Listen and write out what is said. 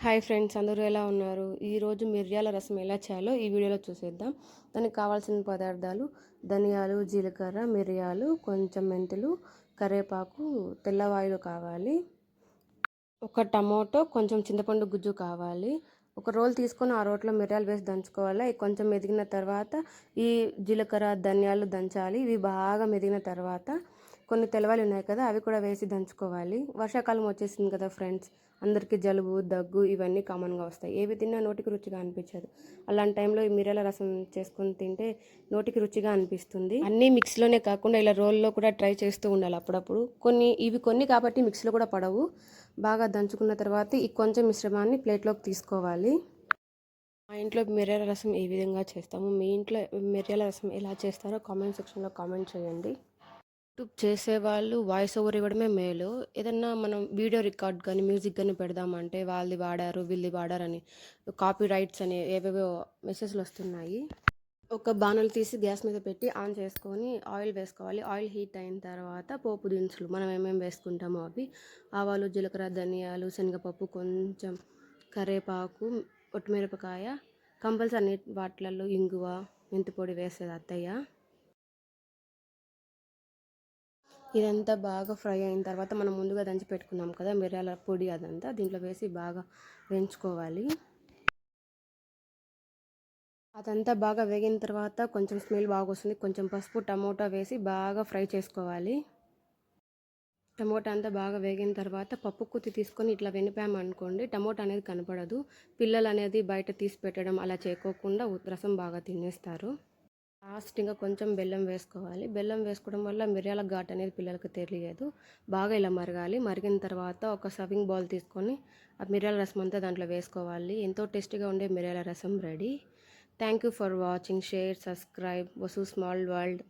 Hi friends, అందరూ ఎలా ఉన్నారు? ఈరోజు మిరియాల రసం ఎలా చేయాలో ఈ వీడియోలో చూసేద్దాం. దానికి కావాల్సిన పదార్థాలు: ధనియాలు, జీలకర్ర, మిరియాలు, కొంచెం మెంతులు, కరివేపాకు, తెల్లవాయిలు కావాలి. ఒక టమోటో, కొంచెం చింతపండు గుజ్జు కావాలి. ఒక రోల్ తీసుకొని ఆ రోట్లో మిరియాలు వేసి దంచుకోవాలి. కొంచెం మెదిగిన తర్వాత ఈ జీలకర్ర, ధనియాలు దంచాలి. ఇవి బాగా మెదిగిన తర్వాత కొన్ని తెల్లవాయిలు ఉన్నాయి కదా, అవి కూడా వేసి దంచుకోవాలి. వర్షాకాలం వచ్చేసింది కదా ఫ్రెండ్స్, అందరికీ జలుబు, దగ్గు ఇవన్నీ కామన్గా వస్తాయి. ఏవి తిన్నా నోటికి రుచిగా అనిపించదు. అలాంటి టైంలో ఈ మిరియాల రసం చేసుకొని తింటే నోటికి రుచిగా అనిపిస్తుంది. అన్నీ మిక్స్లోనే కాకుండా ఇలా రోల్లో కూడా ట్రై చేస్తూ ఉండాలి అప్పుడప్పుడు. కొన్ని కాబట్టి మిక్స్లో కూడా పడవు. బాగా దంచుకున్న తర్వాత ఈ కొంచెం మిశ్రమాన్ని ప్లేట్లోకి తీసుకోవాలి. మా ఇంట్లో మిరియాల రసం ఈ విధంగా చేస్తాము. మీ ఇంట్లో మిరియాల రసం ఎలా చేస్తారో కామెంట్ సెక్షన్లో కామెంట్ చేయండి. యూట్యూబ్ చేసేవాళ్ళు వాయిస్ ఓవర్ ఇవ్వడమే మేలు. ఏదన్నా మనం వీడియో రికార్డ్ కానీ మ్యూజిక్ కానీ పెడదామంటే వాళ్ళది వాడారు, వీళ్ళది వాడారని కాపీ రైట్స్ అని ఏవేవో మెసేజ్లు వస్తున్నాయి. ఒక బాణలు తీసి గ్యాస్ మీద పెట్టి ఆన్ చేసుకొని ఆయిల్ వేసుకోవాలి. ఆయిల్ హీట్ అయిన తర్వాత పోపు దినుసులు మనం ఏమేమి వేసుకుంటామో అవి: ఆవాలు, జీలకర్ర, ధనియాలు, శనగపప్పు, కొంచెం కరివేపాకు, ఒట్టిమిరపకాయ, కంపల్సరీ వాటిలలో ఇంగువ, మెంతి పొడి వేసేది అత్తయ్య. ఇదంతా బాగా ఫ్రై అయిన తర్వాత మనం ముందుగా దంచి పెట్టుకున్నాం కదా మిరియాల పొడి, అదంతా దీంట్లో వేసి బాగా వేయించుకోవాలి. అదంతా బాగా వేగిన తర్వాత కొంచెం స్మెల్ బాగా వస్తుంది. కొంచెం పసుపు, టమోటా వేసి బాగా ఫ్రై చేసుకోవాలి. టమోటా అంతా బాగా వేగిన తర్వాత పప్పు కుత్తి తీసుకొని ఇట్లా వెనిపామనుకోండి, టమోటా అనేది కనపడదు. పిల్లలు అనేది బయట తీసి పెట్టడం అలా చేయకోకుండా రసం బాగా తినేస్తారు. లాస్ట్ ఇంకా కొంచెం బెల్లం వేసుకోవాలి. బెల్లం వేసుకోవడం వల్ల మిరియాల ఘాటు అనేది పిల్లలకు తెలియదు. బాగా ఇలా మరగాలి. మరిగిన తర్వాత ఒక సర్వింగ్ బౌల్ తీసుకొని ఆ మిరియాల రసం అంతా దాంట్లో వేసుకోవాలి. ఎంతో టేస్టీగా ఉండే మిరియాల రసం ready. Thank you for watching. Share, subscribe. Vasu small world.